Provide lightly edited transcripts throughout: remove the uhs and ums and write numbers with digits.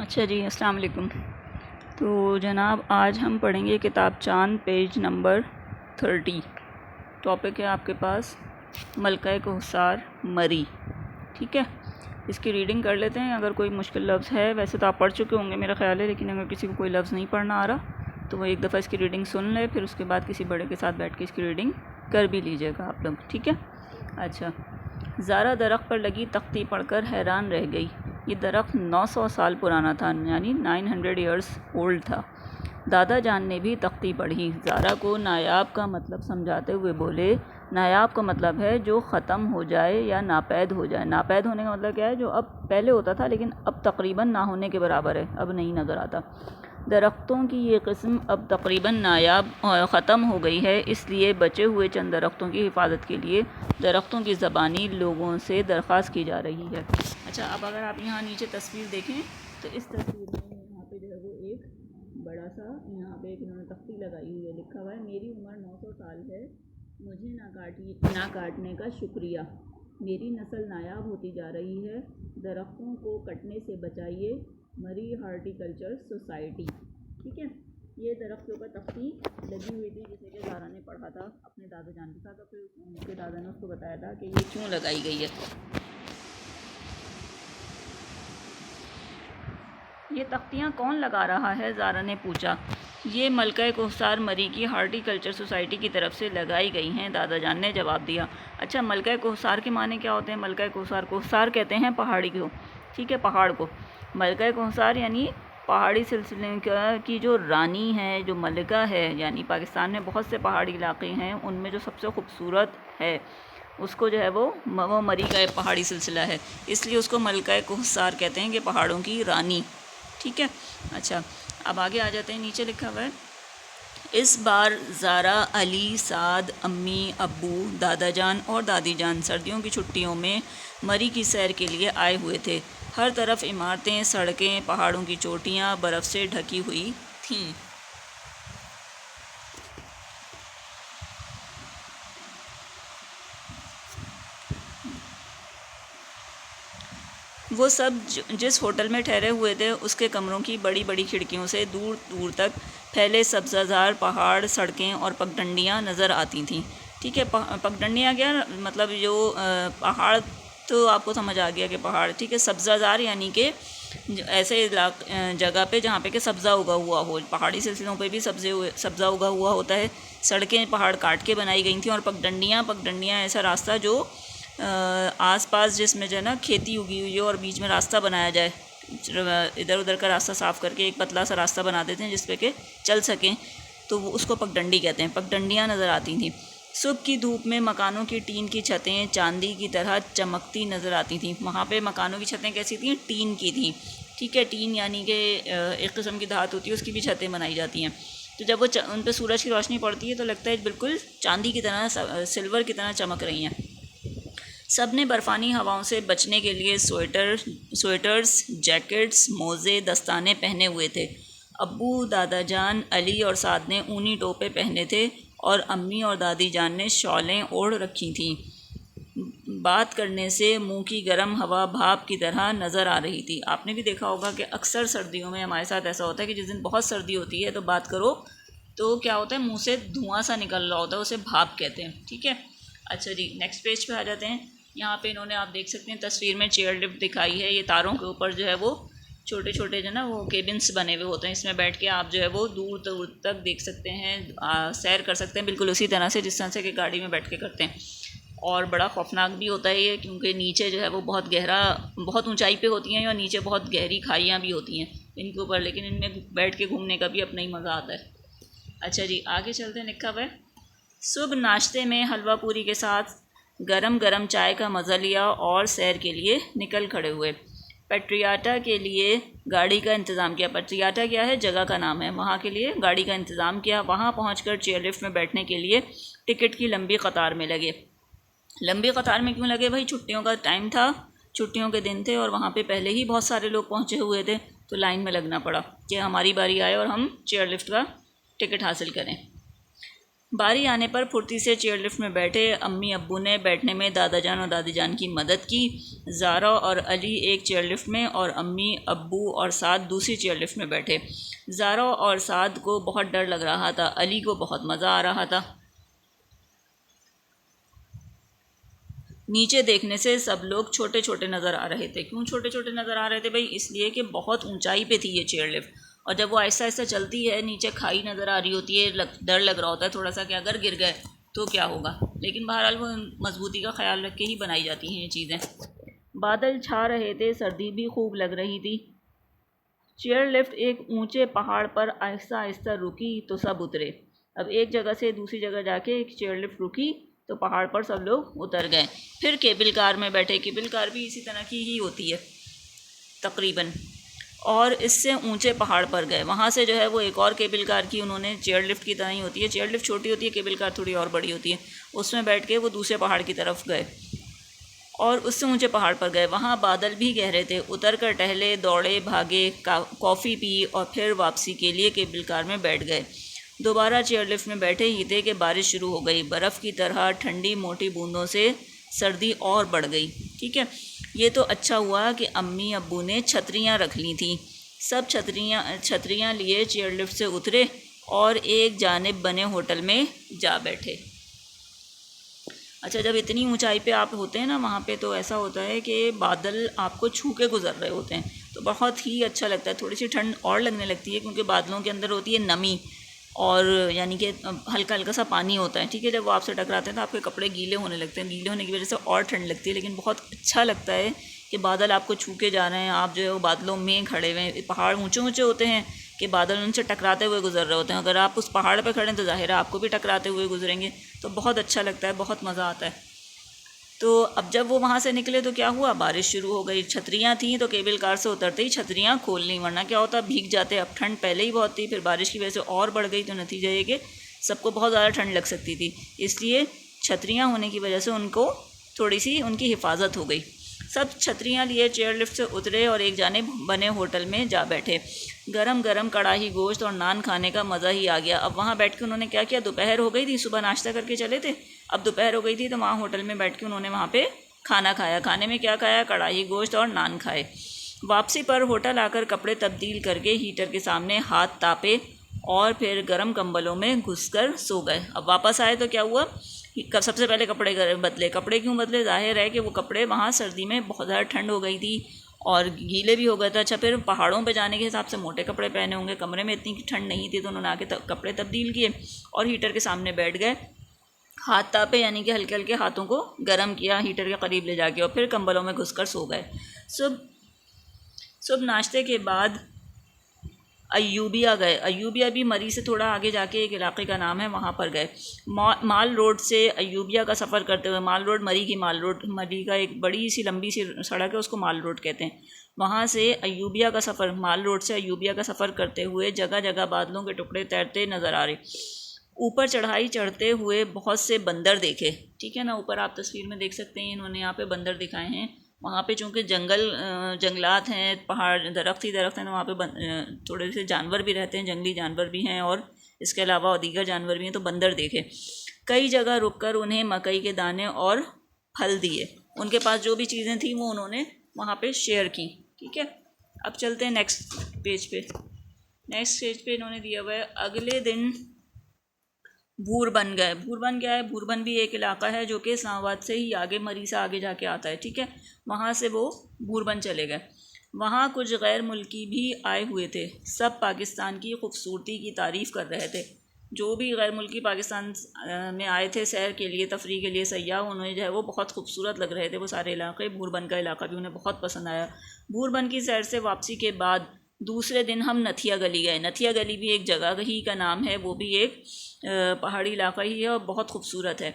अच्छा जी, अस्सलाम वालेकुम। तो जनाब आज हम पढ़ेंगे किताब चांद पेज नंबर 30। टॉपिक है आपके पास मलका कोहसार मरी। ठीक है, इसकी रीडिंग कर लेते हैं। अगर कोई मुश्किल लफ्ज़ है, वैसे तो आप पढ़ चुके होंगे मेरा ख्याल है, लेकिन अगर किसी को कोई लफ्ज़ नहीं पढ़ना आ रहा तो वो एक दफ़ा इसकी रीडिंग सुन ले, फिर उसके बाद किसी बड़े के साथ बैठ के इसकी रीडिंग कर भी लीजिएगा आप लोग। ठीक है। अच्छा, ज़ारा दरख्त पर लगी तख्ती पढ़कर हैरान रह गई। ये दरख्त 900 साल पुराना था, यानी 900 ईयर्स ओल्ड था। दादा जान ने भी तख्ती पढ़ी। ज़ारा को नायाब का मतलब समझाते हुए बोले, नायाब का मतलब है जो ख़त्म हो जाए या नापैद हो जाए। नापैद होने का मतलब क्या है? जो अब पहले होता था लेकिन अब तकरीबन ना होने के बराबर है, अब नहीं नज़र आता। दरख्तों की ये किस्म अब तकरीबन नायाब ख़त्म हो गई है, इसलिए बचे हुए चंद दरख्तों की हिफाजत के लिए दरख्तों की ज़बानी लोगों से दरख्वास्त की जा रही है। अच्छा, अब अगर आप यहाँ नीचे तस्वीर देखें तो इस तस्वीर में यहाँ पे जो है वो एक बड़ा सा यहाँ पे एक इन्होंने तख्ती लगाई हुई है, लिखा हुआ है मेरी उम्र 900 साल है, मुझे ना काटने का शुक्रिया। मेरी नस्ल नायाब होती जा रही है, दरख्तों को कटने से बचाइए। मरी हार्टिकल्चर सोसाइटी। ठीक है, ये दरख्त के ऊपर तख्ती लगी हुई थी जिसे कि ज़ारा ने पढ़ा था अपने दादा जान के साथ, और फिर उनके दादा ने उसको बताया था कि ये क्यों लगाई गई है। ये तख्तियाँ कौन लगा रहा है? ज़ारा ने पूछा। ये मलका कोहसार मरी की हार्टिकल्चर सोसाइटी की तरफ से लगाई गई हैं, दादा जान ने जवाब दिया। अच्छा, मलका कोहसार के माने क्या होते हैं? मलका कोहसार, कोहसार कहते हैं पहाड़ी को। ठीक है, पहाड़ को। मलका कोहसार यानी पहाड़ी सिलसिले की जो रानी है, जो मलिका है, यानी पाकिस्तान में बहुत से पहाड़ी इलाके हैं, उनमें जो सबसे खूबसूरत है उसको जो है वो मरी का पहाड़ी सिलसिला है, इसलिए उसको मलका कोहसार कहते हैं कि पहाड़ों की रानी। ठीक है। अच्छा, अब आगे आ जाते हैं। नीचे लिखा हुआ है, इस बार ज़ारा, अली, साद, अम्मी, अब्बू, दादा जान और दादी जान सर्दियों की छुट्टियों में मरी की सैर के लिए आए हुए थे। हर तरफ इमारतें, सड़कें, पहाड़ों की चोटियाँ बर्फ़ से ढकी हुई थीं। वो सब जिस होटल में ठहरे हुए थे उसके कमरों की बड़ी बड़ी खिड़कियों से दूर दूर तक फैले सब्ज़ाज़ार पहाड़, सड़कें और पगडंडियाँ नज़र आती थीं। ठीक है, पगडंडियाँ क्या मतलब? जो पहाड़ तो आपको समझ आ गया कि पहाड़। ठीक है, सब्ज़ाज़ार यानी कि ऐसे जगह पे जहाँ पे कि सब्ज़ा उगा हुआ हो। पहाड़ी सिलसिलों पे भी सब्ज़ा उगा हुआ होता है। सड़कें पहाड़ काट के बनाई गई थी, और पगडंडियाँ ऐसा रास्ता जो आसपास जिसमें जो है ना खेती उगी हुई है और बीच में रास्ता बनाया जाए, इधर उधर का रास्ता साफ़ करके एक पतला सा रास्ता बना देते हैं जिस पे के चल सकें, तो वो उसको पगडंडी कहते हैं। पगडंडियाँ नज़र आती थीं। सुबह की धूप में मकानों की टीन की छतें चांदी की तरह चमकती नज़र आती थीं। वहाँ पे मकानों की छतें कैसी थीं? टीन की थी। ठीक है, टीन यानी कि एक किस्म की धात होती है, उसकी भी छतें बनाई जाती हैं। तो जब वो उन पर सूरज की रोशनी पड़ती है तो लगता है बिल्कुल चांदी की तरह, सिल्वर की तरह चमक रही हैं। सब ने बर्फ़ानी हवाओं से बचने के लिए स्वेटर्स, जैकेट्स, मोज़े, दस्ताने पहने हुए थे। अब्बू, दादा जान, अली और साद ने ऊनी टोपे पहने थे, और अम्मी और दादी जान ने शॉलें ओढ़ रखी थीं। बात करने से मुंह की गर्म हवा भाप की तरह नज़र आ रही थी। आपने भी देखा होगा कि अक्सर सर्दियों में हमारे साथ ऐसा होता है कि जिस दिन बहुत सर्दी होती है तो बात करो तो क्या होता है, मुंह से धुआं सा निकल रहा होता है, उसे भाप कहते हैं। ठीक है। अच्छा जी, नेक्स्ट पेज पे आ जाते हैं। यहाँ पे इन्होंने, आप देख सकते हैं तस्वीर में, चेयर लिफ्ट दिखाई है। ये तारों के ऊपर जो है वो छोटे छोटे जो ना वो केबिन्स बने हुए होते हैं, इसमें बैठ के आप जो है वो दूर दूर तक देख सकते हैं, सैर कर सकते हैं, बिल्कुल उसी तरह से जिस तरह से कि गाड़ी में बैठ के करते हैं। और बड़ा खौफनाक भी होता है ये, क्योंकि नीचे जो है वो बहुत गहरा, बहुत ऊंचाई पे होती हैं, और नीचे बहुत गहरी खाइयाँ भी होती हैं इनके ऊपर, लेकिन इनमें बैठ के घूमने का भी अपना ही मज़ा आता है। अच्छा जी, आगे चलते हैं। लिखा हुआ है, सुबह नाश्ते में हलवा पूरी के साथ गरम गरम चाय का मज़ा लिया और सैर के लिए निकल खड़े हुए। पेट्रियाटा के लिए गाड़ी का इंतज़ाम किया। पेट्रियाटा क्या है? जगह का नाम है। वहाँ के लिए गाड़ी का इंतज़ाम किया। वहाँ पहुँचकर चेयर लिफ्ट में बैठने के लिए टिकट की लंबी कतार में लगे। लंबी कतार में क्यों लगे भाई? छुट्टियों का टाइम था, छुट्टियों के दिन थे, और वहाँ पे पहले ही बहुत सारे लोग पहुँचे हुए थे, तो लाइन में लगना पड़ा कि हमारी बारी आए और हम चेयर लिफ्ट का टिकट हासिल करें। बारी आने पर फुर्ती से चेयरलिफ्ट में बैठे। अम्मी अब्बू ने बैठने में दादा जान और दादी जान की मदद की। ज़ारा और अली एक चेयरलिफ्ट में और अम्मी अब्बू और साद दूसरी चेयरलिफ्ट में बैठे। ज़ारा और साद को बहुत डर लग रहा था, अली को बहुत मज़ा आ रहा था। नीचे देखने से सब लोग छोटे छोटे नज़र आ रहे थे। क्यों छोटे छोटे नज़र आ रहे थे भाई? इसलिए कि बहुत ऊंचाई पे थी ये चेयरलिफ्ट, और जब वो आहिस्ता आहिस्ता चलती है नीचे खाई नज़र आ रही होती है, डर लग रहा होता है थोड़ा सा कि अगर गिर गए तो क्या होगा। लेकिन बहरहाल वो मजबूती का ख्याल रख के ही बनाई जाती हैं ये चीज़ें। बादल छा रहे थे, सर्दी भी खूब लग रही थी। चेयरलिफ्ट एक ऊंचे पहाड़ पर आहिस्ता आहिस्ता रुकी तो सब उतरे। अब एक जगह से दूसरी जगह जाके एक चेयरलिफ्ट रुकी तो पहाड़ पर सब लोग उतर गए। फिर केबल कार में बैठे। केबल कार भी इसी तरह की ही होती है तकरीबन, और इससे ऊंचे पहाड़ पर गए। वहाँ से जो है वो एक और केबल कार की उन्होंने, चेयरलिफ्ट की तरह ही होती है, चेयरलिफ्ट छोटी होती है, केबल कार थोड़ी और बड़ी होती है, उसमें बैठ के वो दूसरे पहाड़ की तरफ गए और उससे ऊंचे पहाड़ पर गए। वहाँ बादल भी गहरे थे। उतर कर टहले, दौड़े, भागे, कॉफ़ी पी और फिर वापसी के लिए केबल कार में बैठ गए। दोबारा चेयरलिफ्ट में बैठे ही थे कि बारिश शुरू हो गई। बर्फ़ की तरह ठंडी मोटी बूंदों से सर्दी और बढ़ गई। ठीक है, ये तो अच्छा हुआ कि अम्मी अब्बू ने छतरियाँ रख ली थी। सब छतरियाँ लिए चेयरलिफ्ट से उतरे और एक जानिब बने होटल में जा बैठे। अच्छा, जब इतनी ऊंचाई पे आप होते हैं ना वहाँ पे, तो ऐसा होता है कि बादल आपको छू के गुजर रहे होते हैं, तो बहुत ही अच्छा लगता है। थोड़ी सी ठंड और लगने लगती है क्योंकि बादलों के अंदर होती है नमी, और यानी कि हल्का हल्का सा पानी होता है। ठीक है, जब वो आपसे टकराते हैं तो आपके कपड़े गीले होने लगते हैं। गीले होने की वजह से और ठंड लगती है, लेकिन बहुत अच्छा लगता है कि बादल आपको छू के जा रहे हैं। आप जो है वो बादलों में खड़े हुए हैं। पहाड़ ऊंचे ऊंचे होते हैं कि बादल उनसे टकराते हुए गुजर रहे होते हैं। अगर आप उस पहाड़ पर खड़े हैं तो ज़ाहिर है आपको भी टकराते हुए गुजरेंगे, तो बहुत अच्छा लगता है, बहुत मज़ा आता है। तो अब जब वो वहाँ से निकले तो क्या हुआ, बारिश शुरू हो गई। छतरियाँ थीं तो केबल कार से उतरते ही छतरियाँ खोल ली, वरना क्या होता भीग जाते। अब ठंड पहले ही बहुत थी, फिर बारिश की वजह से और बढ़ गई, तो नतीजा ये कि सबको बहुत ज़्यादा ठंड लग सकती थी। इसलिए छतरियाँ होने की वजह से उनको थोड़ी सी उनकी हिफाजत हो गई। सब छतरियाँ लिए चेयरलिफ्ट से उतरे और एक जानिब बने होटल में जा बैठे। गरम गरम कढ़ाई गोश्त और नान खाने का मज़ा ही आ गया। अब वहाँ बैठ के उन्होंने क्या किया, दोपहर हो गई थी, सुबह नाश्ता करके चले थे, अब दोपहर हो गई थी तो वहाँ होटल में बैठ के उन्होंने वहाँ पे खाना खाया। खाने में क्या खाया, कढ़ाई गोश्त और नान खाए। वापसी पर होटल आकर कपड़े तब्दील करके हीटर के सामने हाथ तापे और फिर गर्म कंबलों में घुसकर सो गए। अब वापस आए तो क्या हुआ, सबसे पहले कपड़े बदले। कपड़े क्यों बदले, जाहिर है कि वो कपड़े वहाँ सर्दी में बहुत ज़्यादा ठंड हो गई थी और गीले भी हो गए थे। अच्छा, फिर पहाड़ों पे जाने के हिसाब से मोटे कपड़े पहने होंगे, कमरे में इतनी ठंड नहीं थी, तो उन्होंने आके कपड़े तब्दील किए और हीटर के सामने बैठ गए। हाथ तापे यानी कि हल्के हल्के हाथों को गर्म किया हीटर के करीब ले जाके, और फिर कंबलों में घुसकर सो गए। सुबह नाश्ते के बाद अयूबिया गए। अयूबिया भी मरी से थोड़ा आगे जाके एक इलाके का नाम है, वहाँ पर गए। माल रोड से अयूबिया का सफ़र करते हुए, माल रोड मरी की माल रोड, मरी का एक बड़ी सी लंबी सी सड़क है, उसको माल रोड कहते हैं। वहाँ से अयूबिया का सफ़र, माल रोड से अयूबिया का सफ़र करते हुए जगह जगह बादलों के टुकड़े तैरते नज़र आ रहे। ऊपर चढ़ाई चढ़ते हुए बहुत से बंदर देखे। ठीक है ना, ऊपर आप तस्वीर में देख सकते हैं, इन्होंने यहाँ पे बंदर दिखाए हैं। वहाँ पे चूँकि जंगलात हैं, पहाड़ दरख्त ही दरख्त हैं, तो वहाँ पे थोड़े से जानवर भी रहते हैं, जंगली जानवर भी हैं और इसके अलावा दीगर जानवर भी हैं, तो बंदर देखे। कई जगह रुककर उन्हें मकई के दाने और फल दिए। उनके पास जो भी चीज़ें थी वो उन्होंने वहाँ पे शेयर की। ठीक है, अब चलते हैं नेक्स्ट पेज पे। नेक्स्ट पेज पे इन्होंने दिया हुआ है, अगले दिन भूरबन गए। भूरबन क्या है, भूरबन भी एक इलाका है जो कि इस्लामाबाद से ही आगे, मरी से आगे जाके आता है। ठीक है, वहाँ से वो भूरबन चले गए। वहाँ कुछ गैर मुल्की भी आए हुए थे। सब पाकिस्तान की खूबसूरती की तारीफ़ कर रहे थे। जो भी गैर मुल्की पाकिस्तान में आए थे सैर के लिए, तफरीह के लिए, सयाह, उन्हें जो है वो बहुत खूबसूरत लग रहे थे वो सारे इलाके। भूरबन का इलाका भी उन्हें बहुत पसंद आया। भूरबन की सैर से वापसी के बाद दूसरे दिन हम नथिया गली गए। नथिया गली भी एक जगह ही का नाम है, वो भी एक पहाड़ी इलाका ही है और बहुत खूबसूरत है।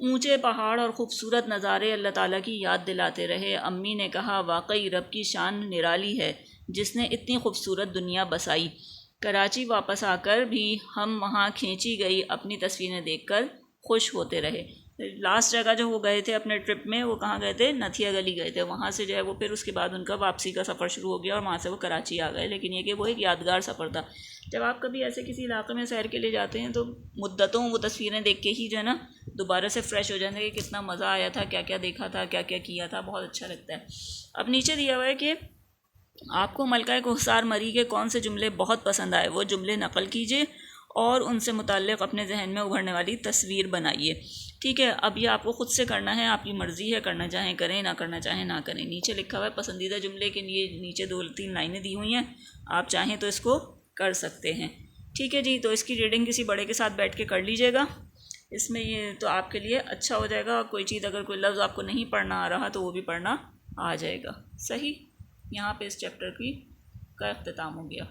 ऊंचे पहाड़ और ख़ूबसूरत नज़ारे अल्लाह ताला की याद दिलाते रहे। अम्मी ने कहा, वाकई रब की शान निराली है जिसने इतनी खूबसूरत दुनिया बसाई। कराची वापस आकर भी हम वहाँ खींची गई अपनी तस्वीरें देखकर खुश होते रहे। लास्ट जगह जो वो गए थे अपने ट्रिप में, वो कहाँ गए थे, नथिया गली गए थे। वहाँ से जो है वो फिर उसके बाद उनका वापसी का सफ़र शुरू हो गया और वहाँ से वो कराची आ गए। लेकिन ये कि वो एक यादगार सफ़र था। जब आप कभी ऐसे किसी इलाके में सैर के लिए जाते हैं तो मुद्दतों वो तस्वीरें देख के ही जो है ना दोबारा से फ्रेश हो जाते हैं कि कितना मज़ा आया था, क्या क्या देखा था, क्या क्या किया था, बहुत अच्छा लगता है। अब नीचे दिया हुआ है कि आपको मलका कोहसार मरी के कौन से जुमले बहुत पसंद आए, वो जुमले नकल कीजिए और उनसे मुताल्लिक़ अपने जहन में उभरने वाली तस्वीर बनाइए। ठीक है, अब ये आपको ख़ुद से करना है, आपकी मर्ज़ी है, करना चाहें करें, ना करना चाहें ना करें। नीचे लिखा हुआ है पसंदीदा जुमले के लिए, नीचे 2-3 लाइनें दी हुई हैं, आप चाहें तो इसको कर सकते हैं। ठीक है जी, तो इसकी रीडिंग किसी बड़े के साथ बैठ के कर लीजिएगा। इसमें ये तो आपके लिए अच्छा हो जाएगा। कोई चीज़ अगर कोई लफ्ज़ आपको नहीं पढ़ना आ रहा तो वो भी पढ़ना आ जाएगा। सही, यहाँ पे इस चैप्टर का इख्तिताम हो गया।